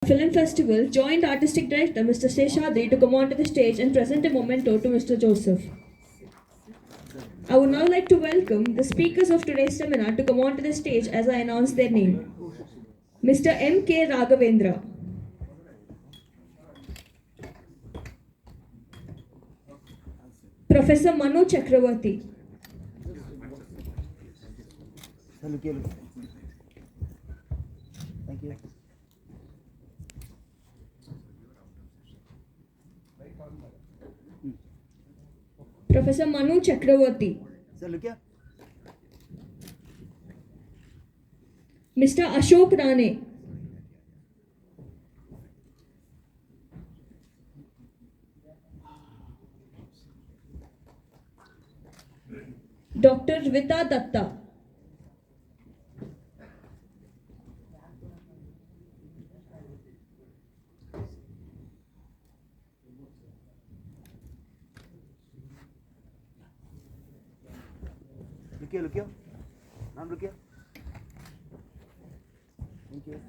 Film Festival, Joint Artistic Director Mr. Seshadri to come onto the stage and present a memento to Mr. Joseph. I would now like to welcome the speakers of today's seminar to come onto the stage as I announce their name. Mr. M.K. Raghavendra, Professor Manu Chakravarthy, Thank you. Professor Manu Chakravarthy, Sir, look here. Mr. Ashok Rane, Dr. Rwita Dutta, Look here. Now look here. Thank you.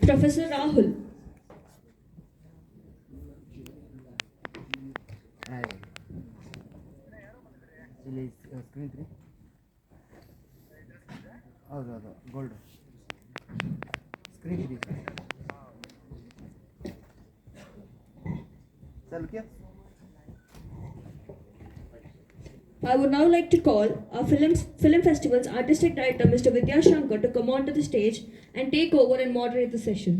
Professor Rahul, Screen 3. ಹೌದು gold screen 3 sir look here. I would now like to call our Film Festival's Artistic Director Mr. Vidyashankar to come onto the stage and take over and moderate the session.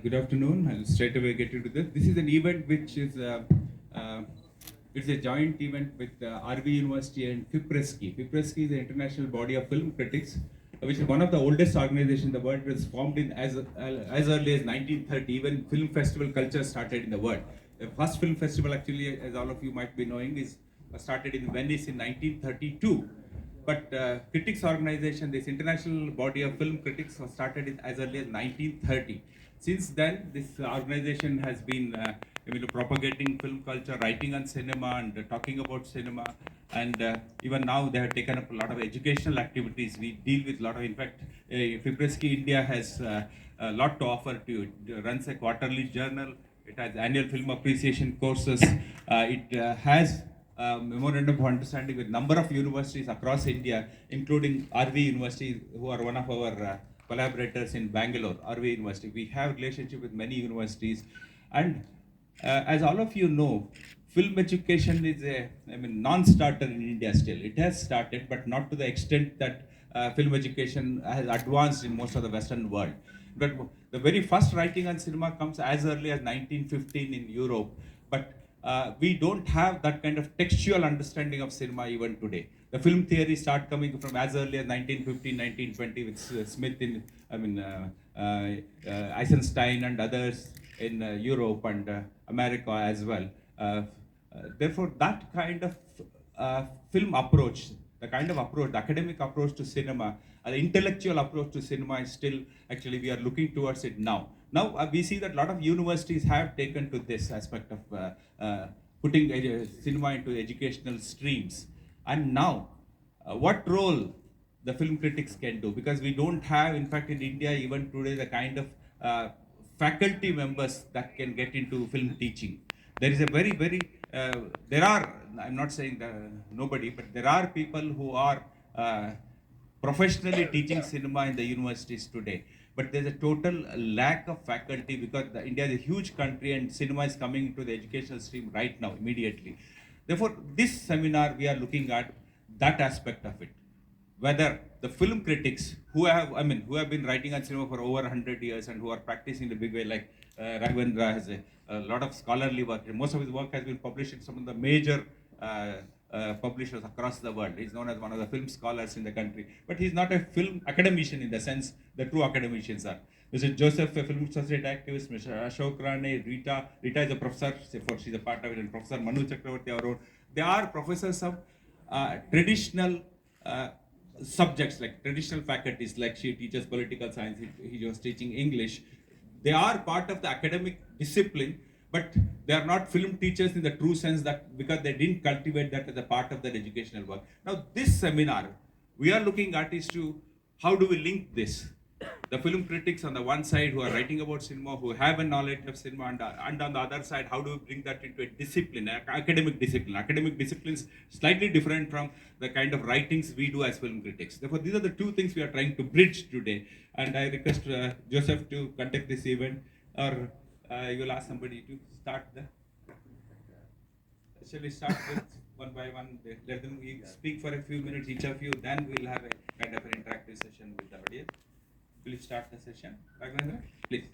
Good afternoon. I'll straight away get into this. This is an event which is it's a joint event with RV University and FIPRESCI. FIPRESCI is an international body of film critics, which is one of the oldest organizations in the world. It was formed in as early as 1930. Even film festival culture started in the world. The first film festival, actually, as all of you might be knowing, is started in Venice in 1932. But critics organization, this international body of film critics, was started in as early as 1930. Since then, this organization has been propagating film culture, writing on cinema and talking about cinema. And even now they have taken up a lot of educational activities. We deal with a lot of, in fact, FIPRESCI India has a lot to offer to you. It runs a quarterly journal. It has annual film appreciation courses. It has memorandum of understanding with number of universities across India, including RV University, who are one of our collaborators in Bangalore, RV University. We have relationship with many universities, and as all of you know, film education is a non-starter in India still. It has started, but not to the extent that film education has advanced in most of the Western world. But the very first writing on cinema comes as early as 1915 in Europe, but we don't have that kind of textual understanding of cinema even today. The film theory start coming from as early as 1915, 1920 with Smith in, Eisenstein and others in Europe and America as well. Therefore, that kind of film approach, the kind of approach, the academic approach to cinema, the intellectual approach to cinema is still, actually, we are looking towards it now. Now we see that a lot of universities have taken to this aspect of putting cinema into educational streams. And now, what role the film critics can do? Because we don't have, in fact, in India, even today, the kind of faculty members that can get into film teaching. There is a very, there are, I'm not saying nobody, but there are people who are professionally teaching cinema in the universities today. But there's a total lack of faculty because India is a huge country and cinema is coming into the educational stream right now, immediately. Therefore, this seminar, we are looking at that aspect of it. Whether the film critics who have been writing on cinema for over 100 years and who are practicing in a big way, like Raghavendra has a lot of scholarly work. Most of his work has been published in some of the major publishers across the world. He's known as one of the film scholars in the country, but he's not a film academician in the sense the true academicians are. Mr. Joseph, a film society activist, Mr. Ashok, Rane, Rita is a professor, she's a part of it, and Professor Manu Chakravarthy, they are professors of traditional subjects, like traditional faculties, like she teaches political science, he was teaching English. They are part of the academic discipline, but they are not film teachers in the true sense, that because they didn't cultivate that as a part of their educational work. Now this seminar, we are looking at is to how do we link this? The film critics on the one side who are writing about cinema, who have a knowledge of cinema, and on the other side, how do we bring that into a discipline, academic discipline? Academic disciplines slightly different from the kind of writings we do as film critics. Therefore, these are the two things we are trying to bridge today. And I request Joseph to conduct this event, or you will ask somebody to start the. Shall we start with one by one? Let them speak for a few minutes, each of you. Then we'll have a kind of an interactive session with the audience. Will you start the session? Raghavendra, please.